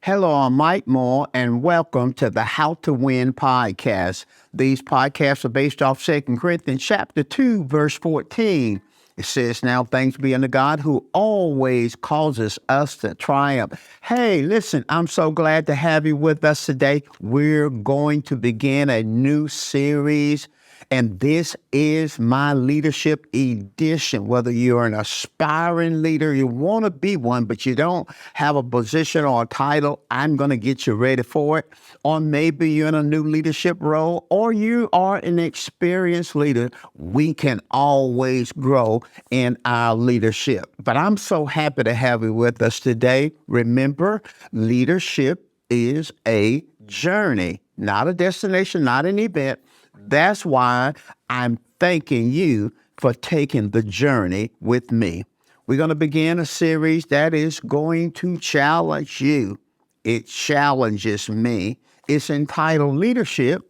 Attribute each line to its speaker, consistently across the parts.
Speaker 1: Hello, I'm Mike Moore, and welcome to the How to Win podcast. These podcasts are based off 2 Corinthians chapter 2, verse 14. It says, "Now thanks be unto God who always causes us to triumph." Hey, listen, I'm so glad to have you with us today. We're going to begin a new series, and this is my leadership edition. Whether you're an aspiring leader, you want to be one, but you don't have a position or a title, I'm going to get you ready for it. Or maybe you're in a new leadership role, or you are an experienced leader. We can always grow in our leadership. But I'm so happy to have you with us today. Remember, leadership is a journey, not a destination, not an event. That's why I'm thanking you for taking the journey with me. We're going to begin a series that is going to challenge you. It challenges me. It's entitled Leadership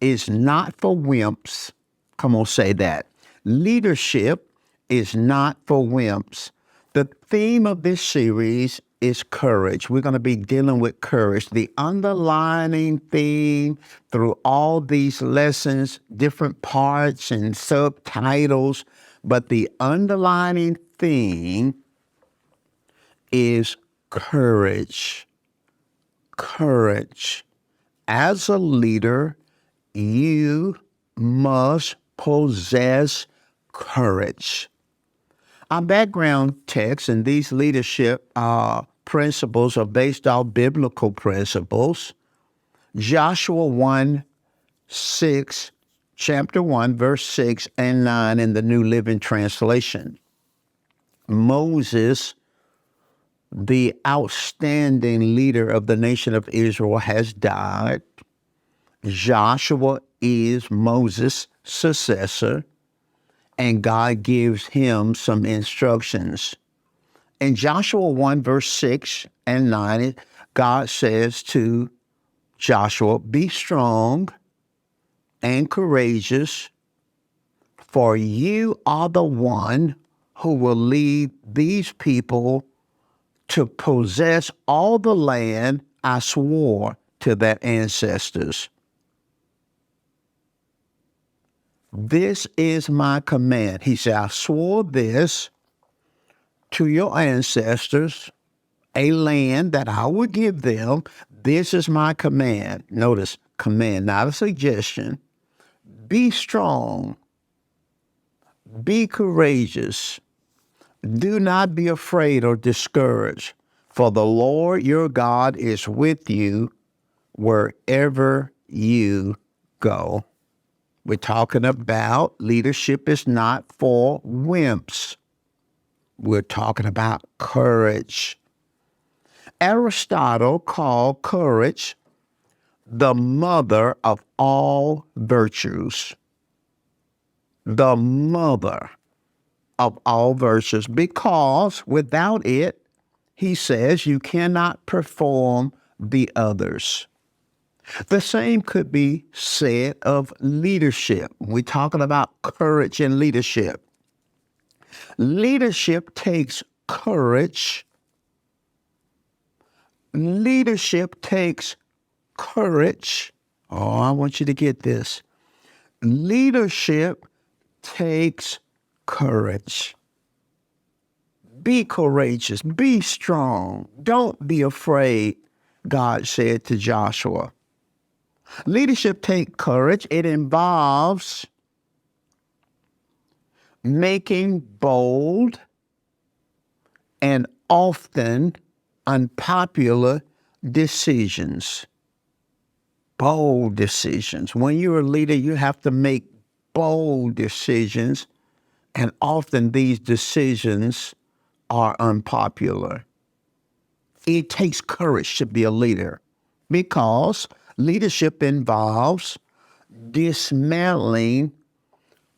Speaker 1: is Not for Wimps. Come on, say that. Leadership is not for wimps. The theme of this series is courage. We're going to be dealing with courage. The underlining theme through all these lessons, different parts and subtitles, but the underlining theme is courage. Courage. As a leader, you must possess courage. Our background text and these leadership principles are based on biblical principles. Joshua 1:6, chapter 1, verse 6 and 9 in the New Living Translation. Moses, the outstanding leader of the nation of Israel, has died. Joshua is Moses' successor, and God gives him some instructions. In Joshua 1, verse 6 and 9, God says to Joshua, "Be strong and courageous, for you are the one who will lead these people to possess all the land I swore to their ancestors. This is my command." He said, "I swore this to your ancestors, a land that I would give them. This is my command." Notice, command, not a suggestion. Be strong. Be courageous. Do not be afraid or discouraged, for the Lord your God is with you wherever you go. We're talking about leadership is not for wimps. We're talking about courage. Aristotle called courage the mother of all virtues. The mother of all virtues, because without it, he says, you cannot perform the others. The same could be said of leadership. We're talking about courage and leadership. Leadership takes courage. Leadership takes courage. Oh, I want you to get this. Leadership takes courage. Be courageous. Be strong. Don't be afraid, God said to Joshua. Leadership takes courage. It involves making bold and often unpopular decisions. Bold decisions. When you're a leader, you have to make bold decisions, and often these decisions are unpopular. It takes courage to be a leader because leadership involves dismantling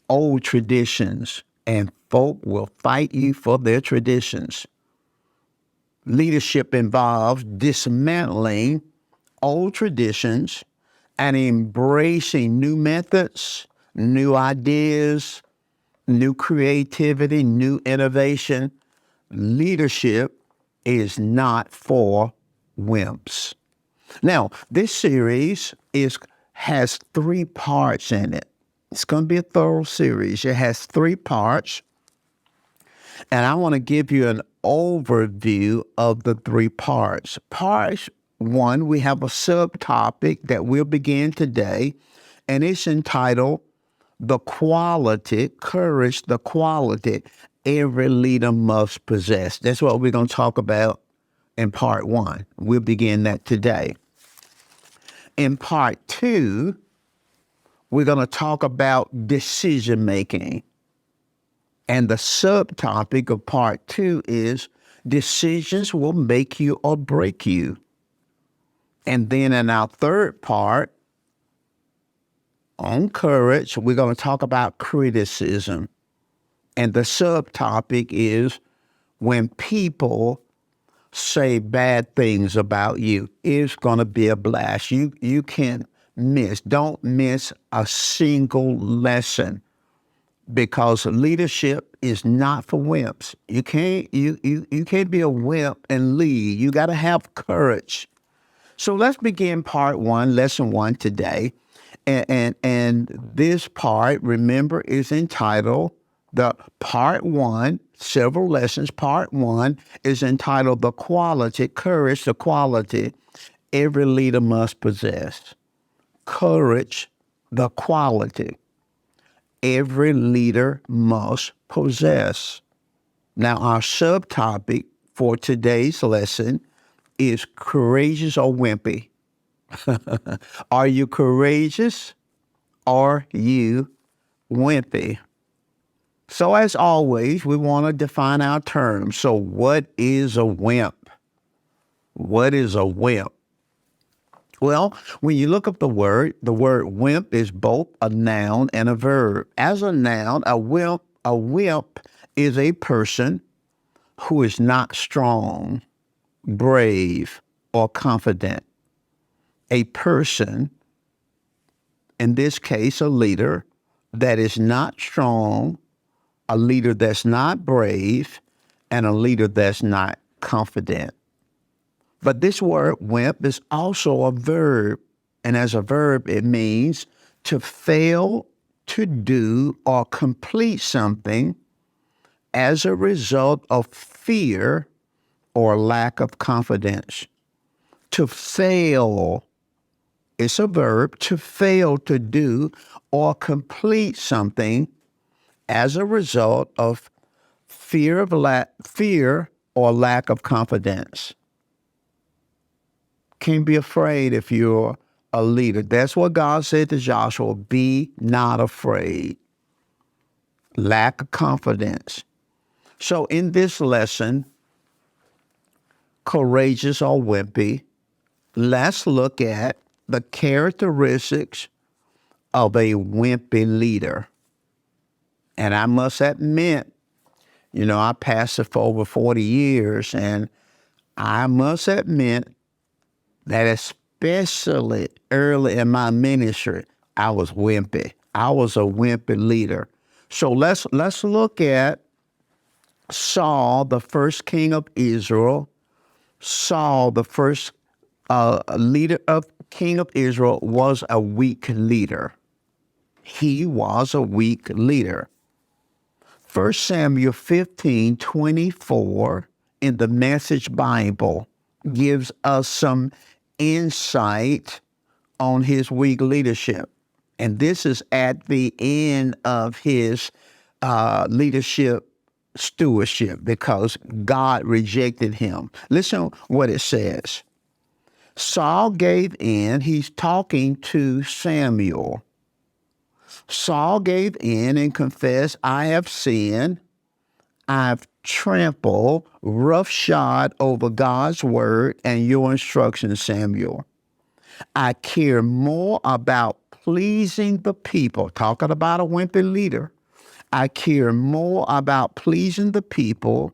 Speaker 1: old traditions, and folk will fight you for their traditions. Leadership involves dismantling old traditions and embracing new methods, new ideas, new creativity, new innovation. Leadership is not for Wimps. Now, this series has 3 parts in it. It's going to be a thorough series. It has 3 parts, and I want to give you an overview of the 3 parts. Part 1, we have a subtopic that we'll begin today, and it's entitled The Quality, Courage, the Quality Every Leader Must Possess. That's what we're going to talk about in part 1. We'll begin that today. In part 2, we're going to talk about decision making. And the subtopic of part 2 is decisions will make you or break you. And then in our third part on courage, we're going to talk about criticism. And the subtopic is when people say bad things about you, it's going to be a blast. You can't miss. Don't miss a single lesson, because leadership is not for wimps. You can't be a wimp and lead. You got to have courage. So let's begin part 1, lesson 1 today. And this part, remember, is entitled the part 1, several lessons. Part 1 is entitled The Quality, Courage, the Quality Every Leader Must Possess. Courage, the quality every leader must possess. Now, our subtopic for today's lesson is courageous or wimpy. Are you courageous? Or are you wimpy? So as always, we want to define our terms. So what is a wimp? What is a wimp? Well, when you look up the word wimp is both a noun and a verb. As a noun, a wimp is a person who is not strong, brave, or confident. A person, in this case, a leader that is not strong, a leader that's not brave, and a leader that's not confident. But this word wimp is also a verb, and as a verb, it means to fail to do or complete something as a result of fear or lack of confidence. To fail is a verb, to fail to do or complete something as a result of fear or lack of confidence. Can't be afraid if you're a leader. That's what God said to Joshua, be not afraid. Lack of confidence. So in this lesson, courageous or wimpy, let's look at the characteristics of a wimpy leader. And I must admit, I pastored for over 40 years, and I must admit that especially early in my ministry, I was wimpy. I was a wimpy leader. So let's look at Saul, the first king of Israel. Saul, the first king of Israel, was a weak leader. He was a weak leader. 1 Samuel 15:24 in the Message Bible gives us some insight on his weak leadership. And this is at the end of his leadership stewardship, because God rejected him. Listen what it says. Saul gave in. He's talking to Samuel. Saul gave in and confessed, I have sinned. I've trampled roughshod over God's word and your instructions, Samuel. I care more about pleasing the people, talking about a wimpy leader. I care more about pleasing the people.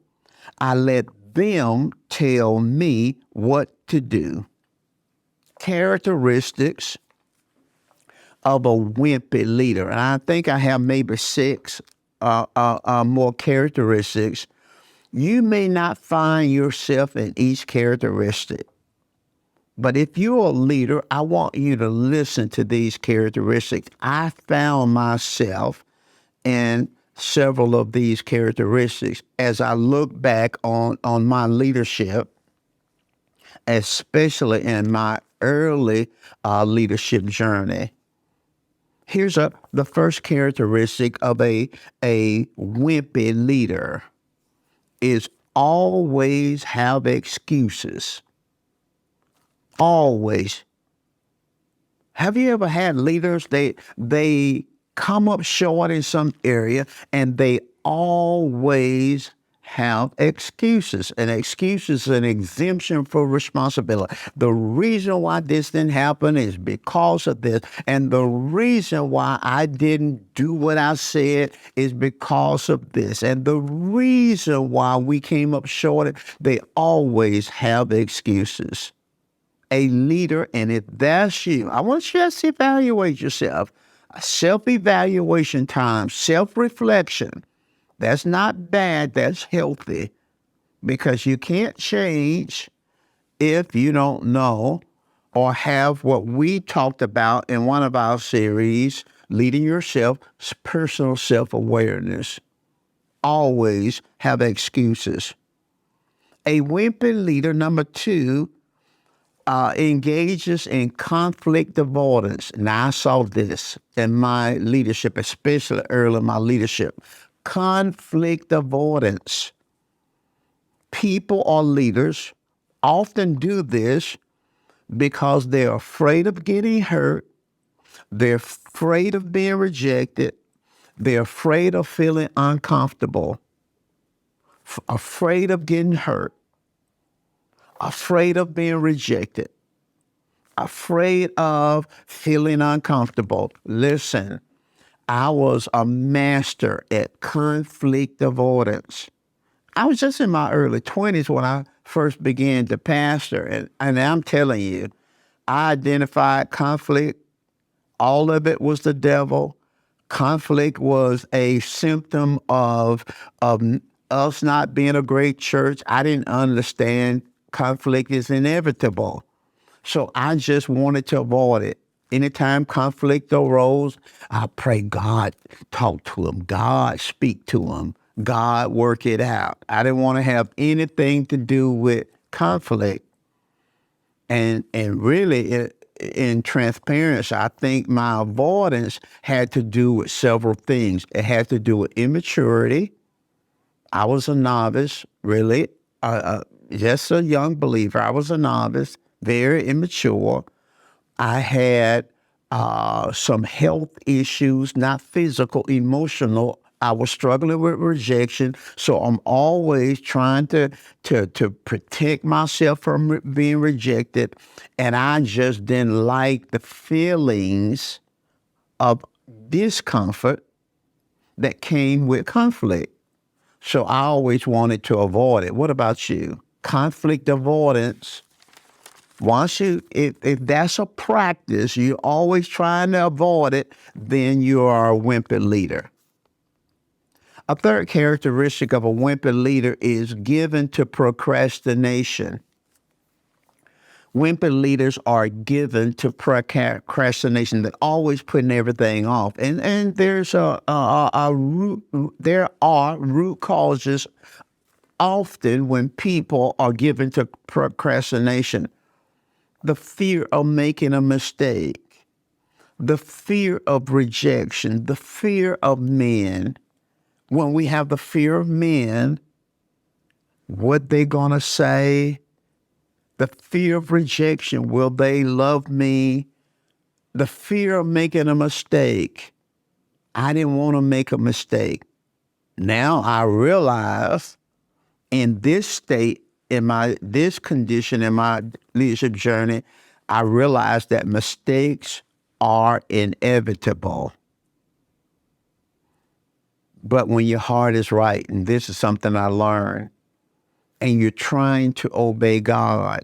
Speaker 1: I let them tell me what to do. Characteristics of a wimpy leader. And I think I have maybe 6 more characteristics. You may not find yourself in each characteristic, But if you're a leader, I want you to listen to these characteristics. I found myself in several of these characteristics as I look back on my leadership, especially in my early leadership journey. Here's the first characteristic of a wimpy leader is always have excuses. Always. Have you ever had leaders, they come up short in some area and they always have excuses. An excuse is an exemption for responsibility. The reason why this didn't happen is because of this. And the reason why I didn't do what I said is because of this. And the reason why we came up short, they always have excuses. A leader, and if that's you, I want you to just evaluate yourself. Self-evaluation time, self-reflection. That's not bad, that's healthy, because you can't change if you don't know or have what we talked about in one of our series, Leading Yourself, personal self-awareness. Always have excuses. A wimpy leader, number two, engages in conflict avoidance. Now, I saw this in my leadership, especially early in my leadership. Conflict avoidance. People or leaders often do this because they're afraid of getting hurt, they're afraid of being rejected, they're afraid of feeling uncomfortable, afraid of getting hurt, afraid of being rejected, afraid of feeling uncomfortable. Listen, I was a master at conflict avoidance. I was just in my early 20s when I first began to pastor. And I'm telling you, I identified conflict. All of it was the devil. Conflict was a symptom of us not being a great church. I didn't understand conflict is inevitable. So I just wanted to avoid it. Anytime conflict arose, I pray God talk to him, God speak to him, God work it out. I didn't want to have anything to do with conflict. And really, in transparency, I think my avoidance had to do with several things. It had to do with immaturity. I was a novice, really, just a young believer. I was a novice, very immature. I had some health issues, not physical, emotional. I was struggling with rejection, so I'm always trying to protect myself from being rejected, and I just didn't like the feelings of discomfort that came with conflict. So I always wanted to avoid it. What about you? Conflict avoidance. Once if that's a practice, you're always trying to avoid it, then you are a wimpy leader. A third characteristic of a wimpy leader is given to procrastination. Wimpy leaders are given to procrastination. They're always putting everything off, and there's a root. There are root causes often when people are given to procrastination. The fear of making a mistake, the fear of rejection, the fear of men. When we have the fear of men, what they gonna say, the fear of rejection, will they love me? The fear of making a mistake. I didn't want to make a mistake. Now I realize in this state, in this condition, in my leadership journey, I realized that mistakes are inevitable. But when your heart is right, and this is something I learned, and you're trying to obey God,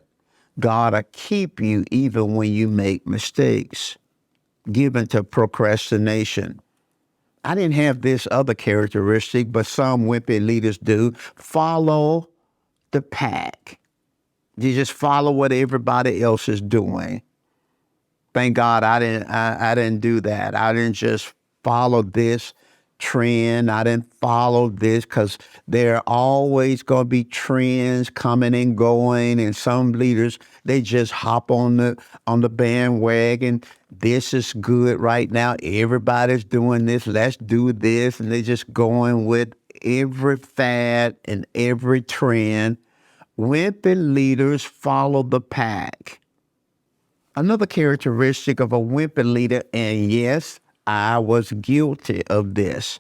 Speaker 1: God will keep you even when you make mistakes. Given to procrastination. I didn't have this other characteristic, but some wimpy leaders do. Follow the pack. You just follow what everybody else is doing. Thank God I didn't do that. I didn't just follow this trend. I didn't follow this because there are always going to be trends coming and going, and some leaders, they just hop on the bandwagon. This is good right now. Everybody's doing this. Let's do this, and they just going with every fad and every trend. Wimpy leaders follow the pack. Another characteristic of a wimpy leader, and yes, I was guilty of this,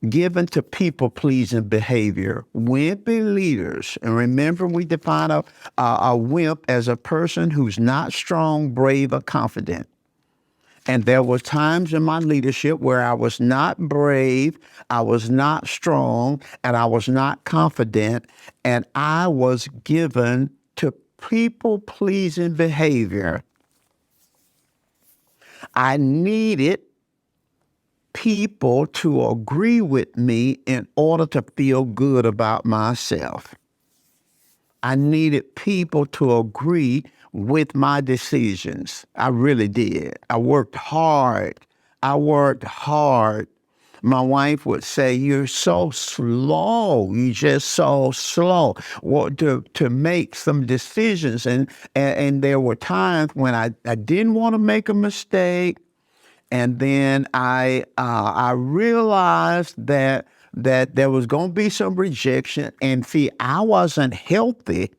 Speaker 1: given to people-pleasing behavior. Wimpy leaders, and remember we define a wimp as a person who's not strong, brave, or confident. And there were times in my leadership where I was not brave, I was not strong, and I was not confident, and I was given to people-pleasing behavior. I needed people to agree with me in order to feel good about myself. I needed people to agree with my decisions. I really did. I worked hard. My wife would say, "You're so slow. You just so slow." Well, to make some decisions, and there were times when I didn't want to make a mistake, and then I realized that there was going to be some rejection, and see, I wasn't healthy,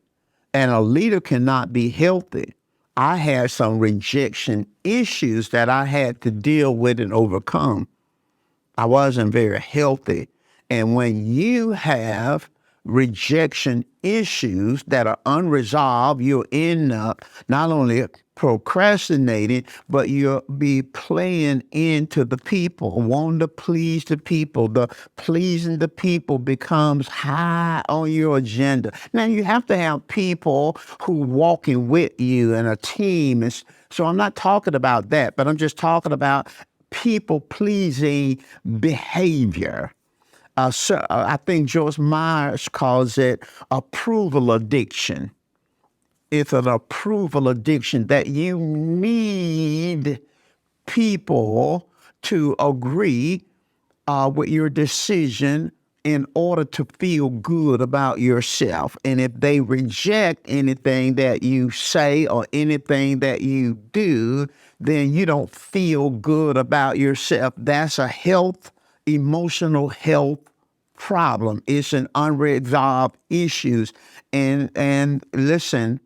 Speaker 1: and a leader cannot be healthy. I had some rejection issues that I had to deal with and overcome. I wasn't very healthy. And when you have rejection issues that are unresolved, you'll end up not only procrastinating, but you'll be playing into the people, wanting to please the people. The pleasing the people becomes high on your agenda. Now you have to have people who walking with you and a team. And so I'm not talking about that, but I'm just talking about people-pleasing behavior. I think Joyce Myers calls it approval addiction. It's an approval addiction that you need people to agree with your decision in order to feel good about yourself. And if they reject anything that you say or anything that you do, then you don't feel good about yourself. That's a emotional health problem. It's an unresolved issues. And listen,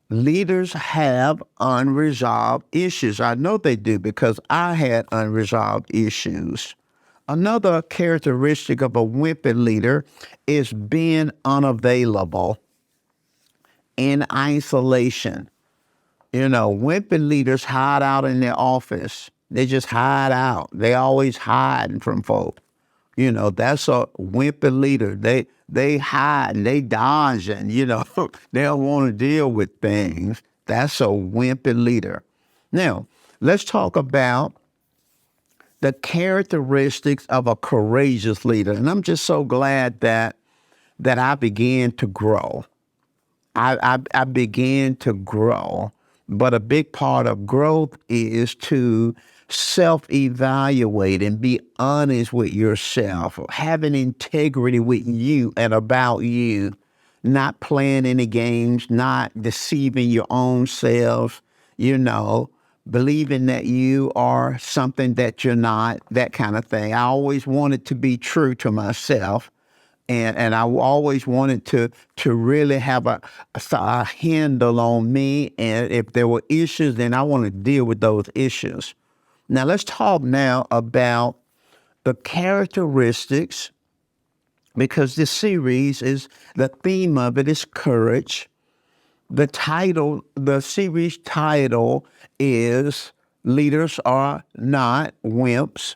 Speaker 1: leaders have unresolved issues. I know they do because I had unresolved issues. Another characteristic of a wimpy leader is being unavailable in isolation. Wimpy leaders hide out in their office. They just hide out. They always hiding from folk. That's a wimpy leader. They hide and they dodging, they don't want to deal with things. That's a wimpy leader. Now, let's talk about the characteristics of a courageous leader. And I'm just so glad that I began to grow. I began to grow. But a big part of growth is to self-evaluate and be honest with yourself, having integrity with you and about you, not playing any games, not deceiving your own self, believing that you are something that you're not, that kind of thing. I always wanted to be true to myself. And I always wanted to really have a handle on me. And if there were issues, then I want to deal with those issues. Now, let's talk now about the characteristics, because this series the theme of it is courage. The series title is Leaders Are Not Wimps.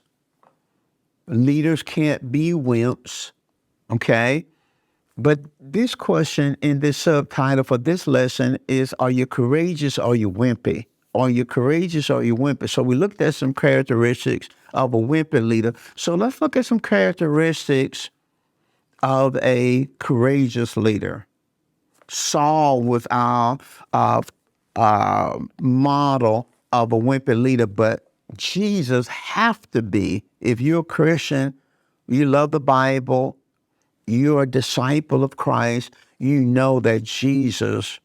Speaker 1: Leaders can't be wimps. Okay? But this question in this subtitle for this lesson is, are you courageous or are you wimpy? Are you courageous or are you wimpy? So we looked at some characteristics of a wimpy leader. So let's look at some characteristics of a courageous leader. Saul was our model of a wimpy leader, but Jesus have to be. If you're a Christian, you love the Bible, you're a disciple of Christ, you know that Jesus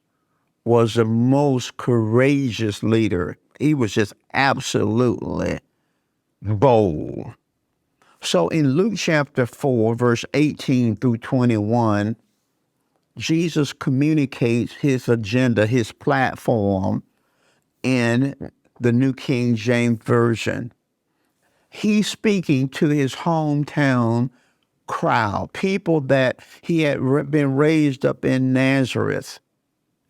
Speaker 1: was the most courageous leader. He was just absolutely bold. So in Luke chapter 4, verse 18 through 21, Jesus communicates his agenda, his platform in the New King James Version. He's speaking to his hometown crowd, people that he had been raised up in Nazareth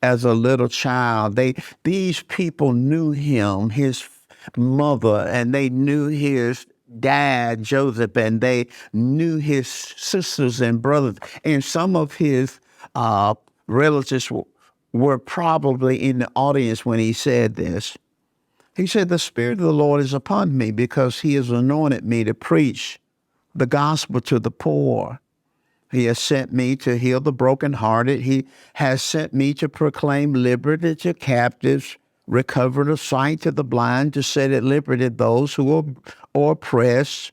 Speaker 1: as a little child. These people knew him, his mother, and they knew his dad, Joseph, and they knew his sisters and brothers. And some of his relatives were probably in the audience when he said this. He said, "The Spirit of the Lord is upon me because he has anointed me to preach the gospel to the poor. He has sent me to heal the brokenhearted. He has sent me to proclaim liberty to captives, recover of sight to the blind, to set at liberty those who are oppressed,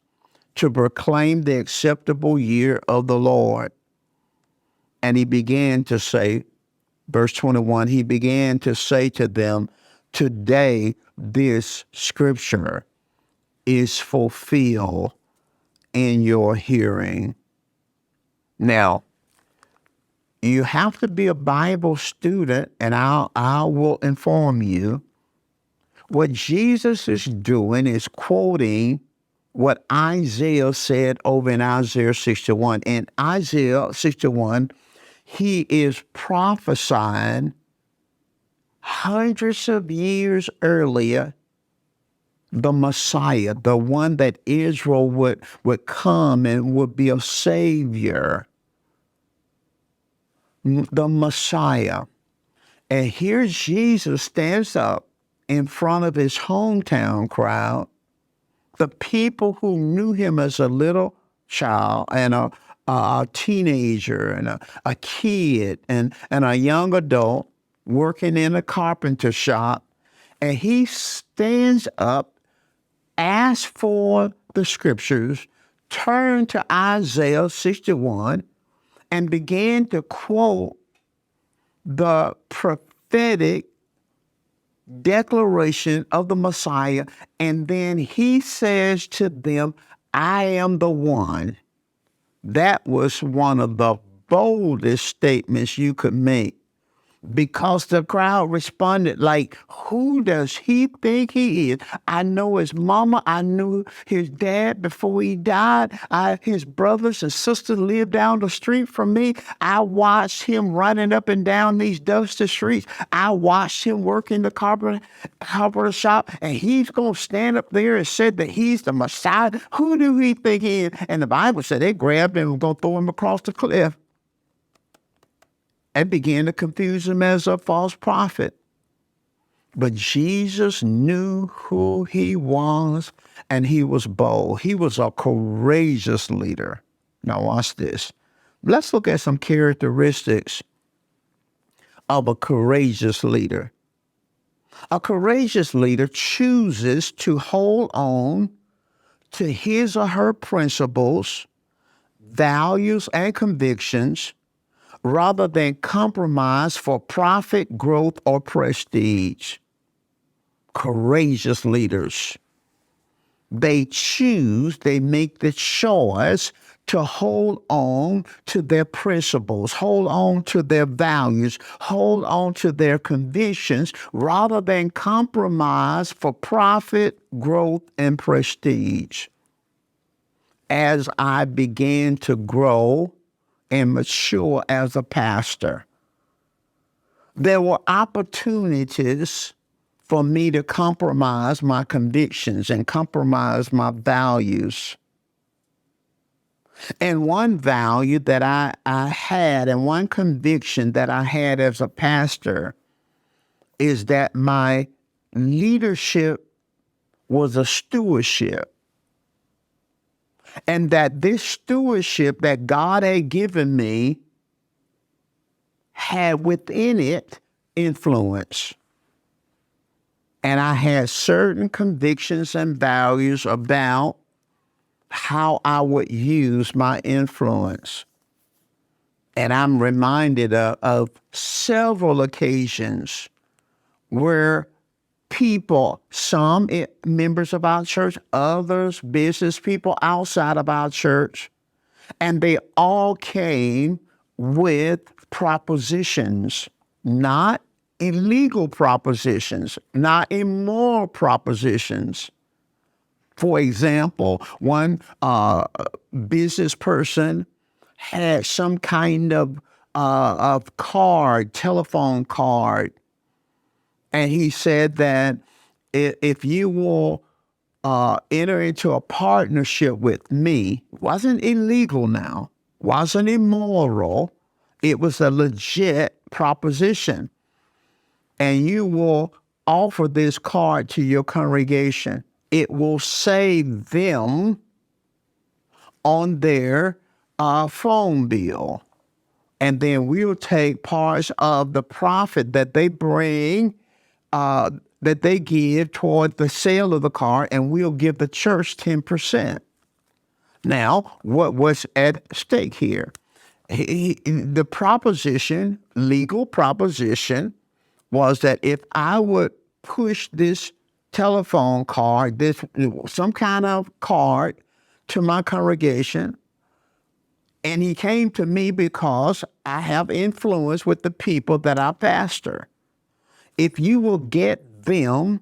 Speaker 1: to proclaim the acceptable year of the Lord." And he began to say, verse 21, he began to say to them, "Today this scripture is fulfilled in your hearing." Now, you have to be a Bible student, and I will inform you. What Jesus is doing is quoting what Isaiah said over in Isaiah 61. In Isaiah 61, he is prophesying hundreds of years earlier the Messiah, the one that Israel would come and would be a savior, the Messiah. And here Jesus stands up in front of his hometown crowd, the people who knew him as a little child and a teenager and a kid and a young adult working in a carpenter shop. And he stands up, asks for the scriptures, turned to Isaiah 61 and began to quote the prophetic declaration of the Messiah. And then he says to them, "I am the one." That was one of the boldest statements you could make, because the crowd responded like, "Who does he think he is? I know his mama. I knew his dad before he died. His brothers and sisters lived down the street from me. I watched him running up and down these dusty streets. I watched him working the carpenter shop, and he's going to stand up there and say that he's the Messiah. Who do he think he is?" And the Bible said they grabbed him and were going to throw him across the cliff and began to confuse him as a false prophet. But Jesus knew who he was, and he was bold. He was a courageous leader. Now watch this. Let's look at some characteristics of a courageous leader. A courageous leader chooses to hold on to his or her principles, values, and convictions rather than compromise for profit, growth, or prestige. Courageous leaders, they make the choice to hold on to their principles, hold on to their values, hold on to their convictions, rather than compromise for profit, growth, and prestige. As I began to grow and mature as a pastor, there were opportunities for me to compromise my convictions and compromise my values. And one value that I had and one conviction that I had as a pastor is that my leadership was a stewardship. And that this stewardship that God had given me had within it influence. And I had certain convictions and values about how I would use my influence. And I'm reminded of several occasions where people, some members of our church, others business people outside of our church, and they all came with propositions, not illegal propositions, not immoral propositions. For example, one business person had some kind of card, telephone card, and he said that if you will enter into a partnership with me, wasn't illegal now, wasn't immoral, it was a legit proposition. And you will offer this card to your congregation. It will save them on their phone bill. And then we'll take parts of the profit that they bring, that they give toward the sale of the card, and we'll give the church 10%. Now, what was at stake here? The proposition, legal proposition, was that if I would push this telephone card, some kind of card to my congregation, and he came to me because I have influence with the people that I pastor. If you will get them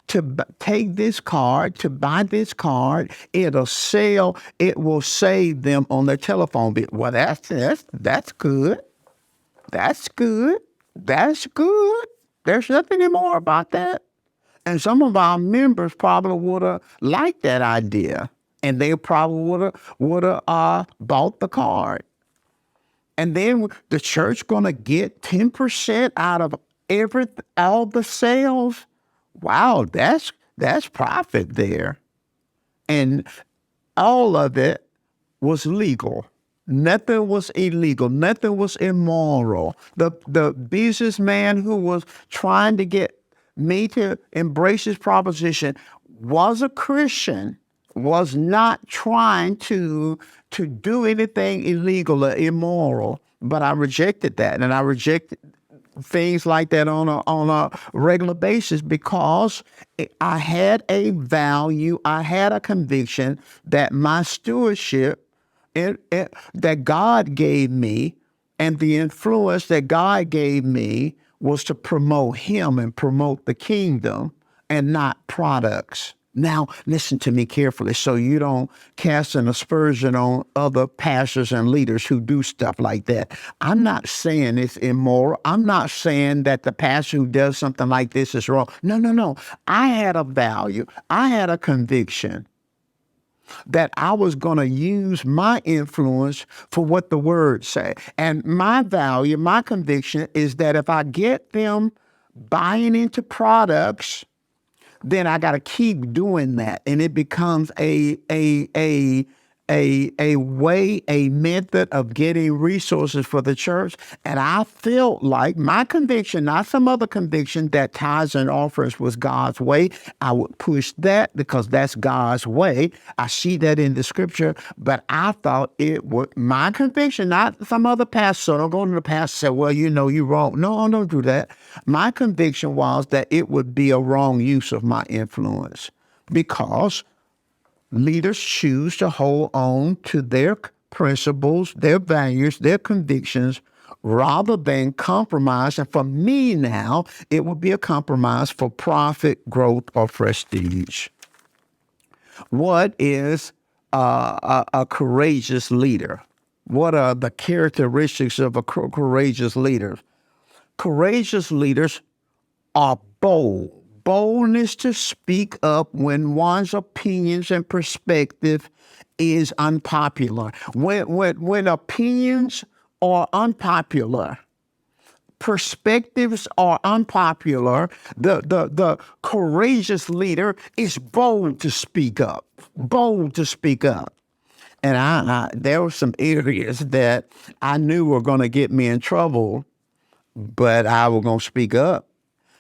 Speaker 1: to take this card, to buy this card, it will save them on their telephone bill. Well, that's good. That's good. That's good. There's nothing more about that. And some of our members probably would have liked that idea, and they probably would have bought the card. And then the church going to get 10% out of all the sales. Wow, that's profit there. And all of it was legal. Nothing was illegal. Nothing was immoral. The businessman who was trying to get me to embrace his proposition was a Christian, was not trying to do anything illegal or immoral. But I rejected that, and I rejected things like that on a regular basis because I had a value, I had a conviction that my stewardship that God gave me and the influence that God gave me was to promote Him and promote the kingdom and not products. Now, listen to me carefully so you don't cast an aspersion on other pastors and leaders who do stuff like that. I'm not saying it's immoral. I'm not saying that the pastor who does something like this is wrong. No. I had a value. I had a conviction that I was going to use my influence for what the word say. And my value, my conviction is that if I get them buying into products, then I got to keep doing that. And it becomes a way, a method of getting resources for the church. And I felt like my conviction, not some other conviction, that tithes and offerings was God's way. I would push that because that's God's way. I see that in the scripture, but I thought it was my conviction, not some other pastor. So don't go to the pastor and say, well, you're wrong. No, don't do that. My conviction was that it would be a wrong use of my influence because leaders choose to hold on to their principles, their values, their convictions, rather than compromise. And for me now, it would be a compromise for profit, growth, or prestige. What is a courageous leader? What are the characteristics of a courageous leader? Courageous leaders are bold. Boldness to speak up when one's opinions and perspective is unpopular. When opinions are unpopular, perspectives are unpopular, the courageous leader is bold to speak up. Bold to speak up. And there were some areas that I knew were going to get me in trouble, but I was going to speak up.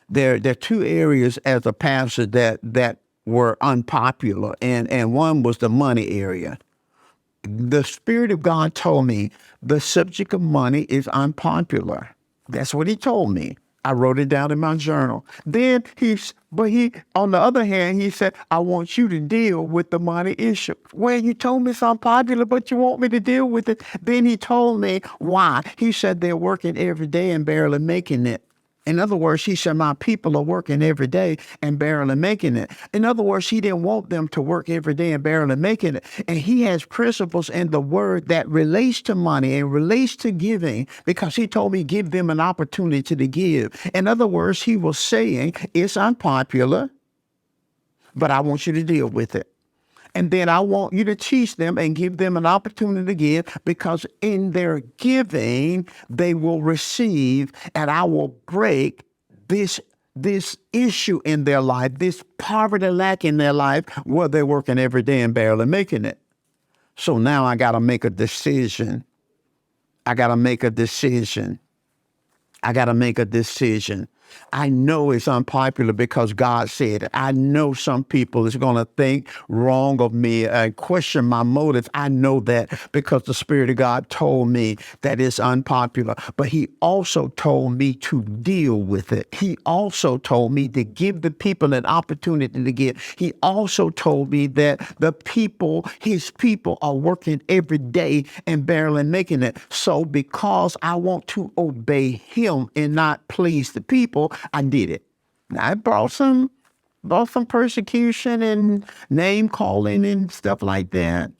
Speaker 1: There are two areas as a pastor that were unpopular, and one was the money area. The Spirit of God told me the subject of money is unpopular. That's what he told me. I wrote it down in my journal. Then on the other hand, he said, I want you to deal with the money issue. Well, you told me it's unpopular, but you want me to deal with it. Then he told me why. He said they're working every day and barely making it. In other words, he said, my people are working every day and barely making it. In other words, he didn't want them to work every day and barely making it. And he has principles in the word that relates to money and relates to giving, because he told me give them an opportunity to give. In other words, he was saying it's unpopular, but I want you to deal with it. And then I want you to teach them and give them an opportunity to give, because in their giving, they will receive, and I will break this issue in their life, this poverty lack in their life, where they're working every day and barely making it. So now I got to make a decision. I got to make a decision. I know it's unpopular because God said it. I know some people is going to think wrong of me and question my motives. I know that because the Spirit of God told me that it's unpopular. But he also told me to deal with it. He also told me to give the people an opportunity to give. He also told me that the people, his people, are working every day and barely making it. So because I want to obey him and not please the people, I did it. Now, it brought some persecution and name calling and stuff like that.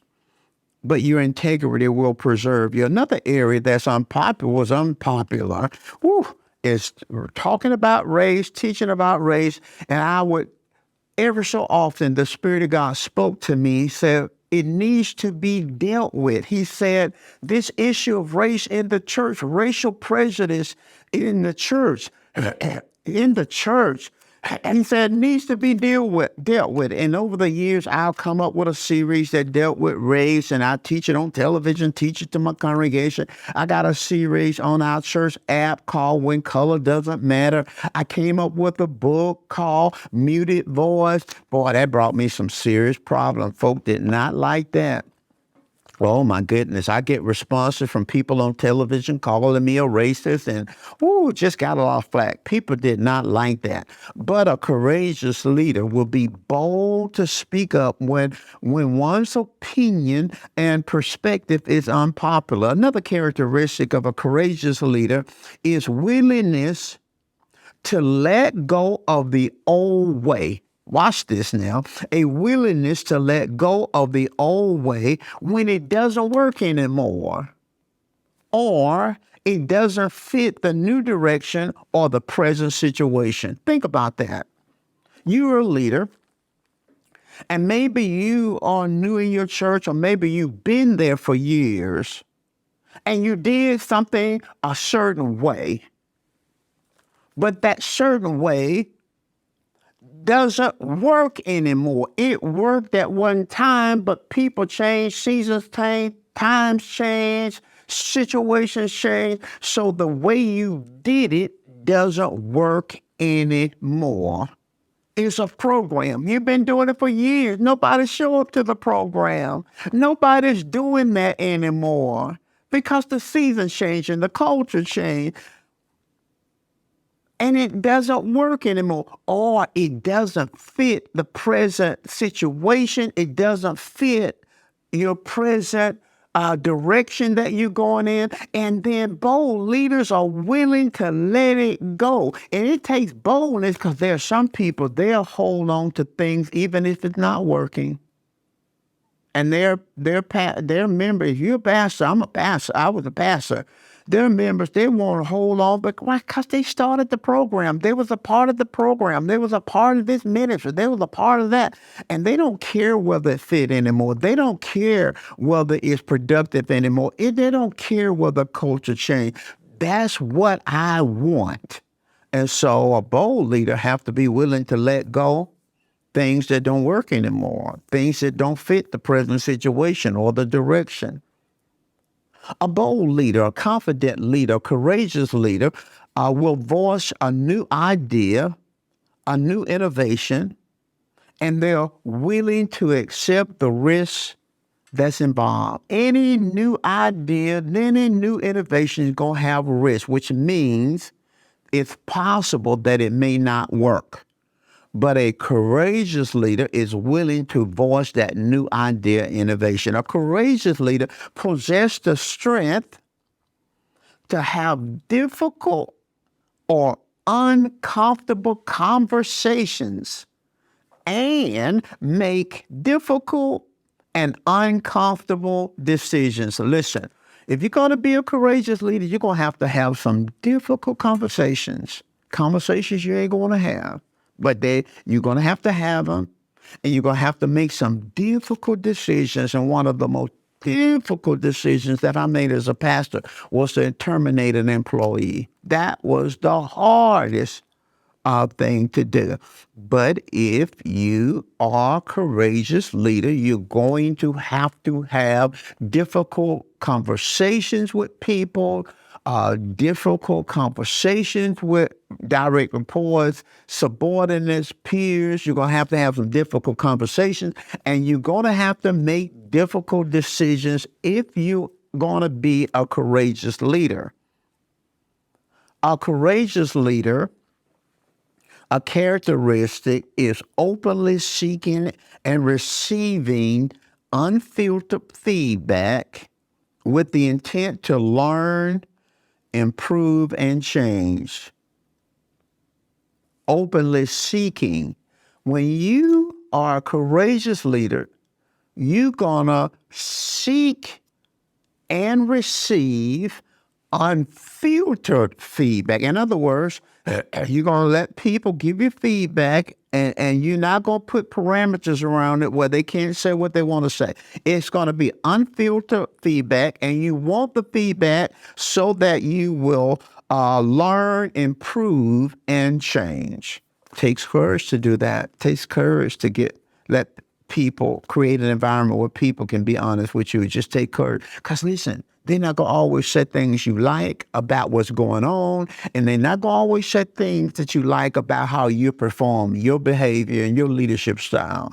Speaker 1: But your integrity will preserve you. Another area that's unpopular, is talking about race, teaching about race. And I would, ever so often, the Spirit of God spoke to me. He said, it needs to be dealt with. He said, this issue of race in the church, racial prejudice in the church, he said, needs to be dealt with. And over the years, I'll come up with a series that dealt with race, and I teach it on television, teach it to my congregation. I got a series on our church app called When Color Doesn't Matter. I came up with a book called Muted Voice. Boy, that brought me some serious problems. Folk did not like that. Oh, my goodness. I get responses from people on television calling me a racist, and just got a lot of flack. People did not like that. But a courageous leader will be bold to speak up when one's opinion and perspective is unpopular. Another characteristic of a courageous leader is willingness to let go of the old way. Watch this now. A willingness to let go of the old way when it doesn't work anymore, or it doesn't fit the new direction or the present situation. Think about that. You're a leader, and maybe you are new in your church, or maybe you've been there for years, and you did something a certain way, but that certain way doesn't work anymore. It worked at one time, but people change, seasons change, times change, situations change. So the way you did it doesn't work anymore. It's a program. You've been doing it for years. Nobody show up to the program. Nobody's doing that anymore because the seasons change and the culture changed. And it doesn't work anymore, or it doesn't fit the present situation. It doesn't fit your present direction that you're going in. And then bold leaders are willing to let it go. And it takes boldness, because there are some people, they'll hold on to things even if it's not working. And they're members. If you're a pastor, I'm a pastor. I was a pastor. Their members, they want to hold on, but why? Because they started the program. They was a part of the program. They was a part of this ministry. They was a part of that. And they don't care whether it fit anymore. They don't care whether it's productive anymore. They don't care whether culture changed. That's what I want. And so a bold leader have to be willing to let go things that don't work anymore, things that don't fit the present situation or the direction. A bold leader, a confident leader, a courageous leader will voice a new idea, a new innovation, and they're willing to accept the risk that's involved. Any new idea, any new innovation is going to have a risk, which means it's possible that it may not work. But a courageous leader is willing to voice that new idea, innovation. A courageous leader possesses the strength to have difficult or uncomfortable conversations and make difficult and uncomfortable decisions. Listen, if you're going to be a courageous leader, you're going to have some difficult conversations you ain't going to have. But you're going to have them, and you're going to have to make some difficult decisions. And one of the most difficult decisions that I made as a pastor was to terminate an employee. That was the hardest thing to do. But if you are a courageous leader, you're going to have difficult conversations with people, difficult conversations with direct reports, subordinates, peers. You're going to have some difficult conversations, and you're going to have to make difficult decisions if you're going to be a courageous leader. A courageous leader, a characteristic is openly seeking and receiving unfiltered feedback with the intent to learn, improve, and change. Openly seeking. When you are a courageous leader, you're going to seek and receive unfiltered feedback. In other words, you're going to let people give you feedback, and you're not going to put parameters around it where they can't say what they want to say. It's going to be unfiltered feedback, and you want the feedback so that you will learn, improve, and change. It takes courage to do that. It takes courage to let people create an environment where people can be honest with you. Just take courage. Because listen, they're not going to always say things you like about what's going on, and they're not going to always say things that you like about how you perform, your behavior, and your leadership style.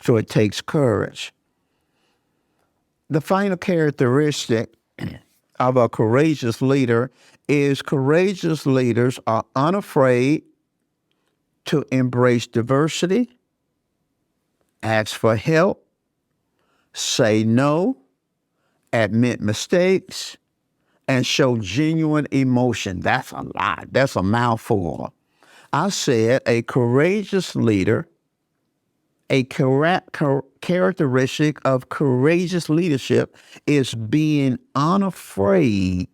Speaker 1: So it takes courage. The final characteristic of a courageous leader is courageous leaders are unafraid to embrace diversity, ask for help, say no, admit mistakes, and show genuine emotion. That's a lot. That's a mouthful. I said a courageous leader, a characteristic of courageous leadership is being unafraid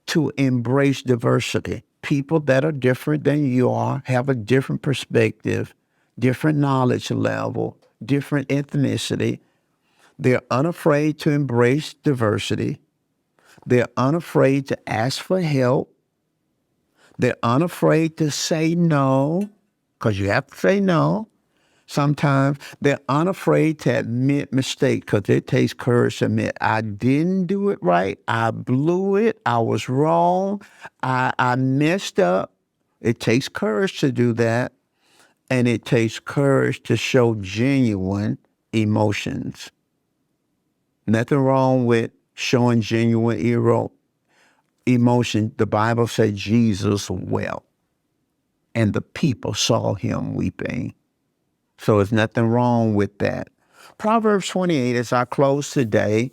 Speaker 1: to embrace diversity. People that are different than you are, have a different perspective, different knowledge level, different ethnicity. They're unafraid to embrace diversity. They're unafraid to ask for help. They're unafraid to say no, because you have to say no. Sometimes they're unafraid to admit mistake, because it takes courage to admit, I didn't do it right. I blew it. I was wrong. I messed up. It takes courage to do that. And it takes courage to show genuine emotions. Nothing wrong with showing genuine emotion. The Bible said Jesus wept, and the people saw him weeping. So there's nothing wrong with that. Proverbs 28, as I close today,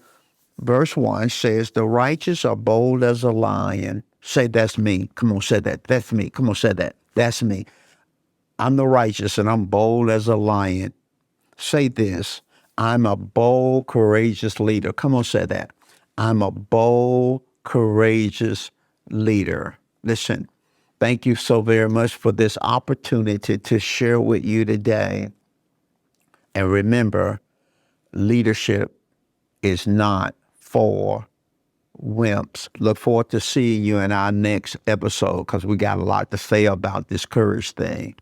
Speaker 1: verse 1 says, the righteous are bold as a lion. Say, that's me. Come on, say that. That's me. Come on, say that. That's me. I'm the righteous, and I'm bold as a lion. Say this. I'm a bold, courageous leader. Come on, say that. I'm a bold, courageous leader. Listen, thank you so very much for this opportunity to share with you today. And remember, leadership is not for wimps. Look forward to seeing you in our next episode, because we got a lot to say about this courage thing.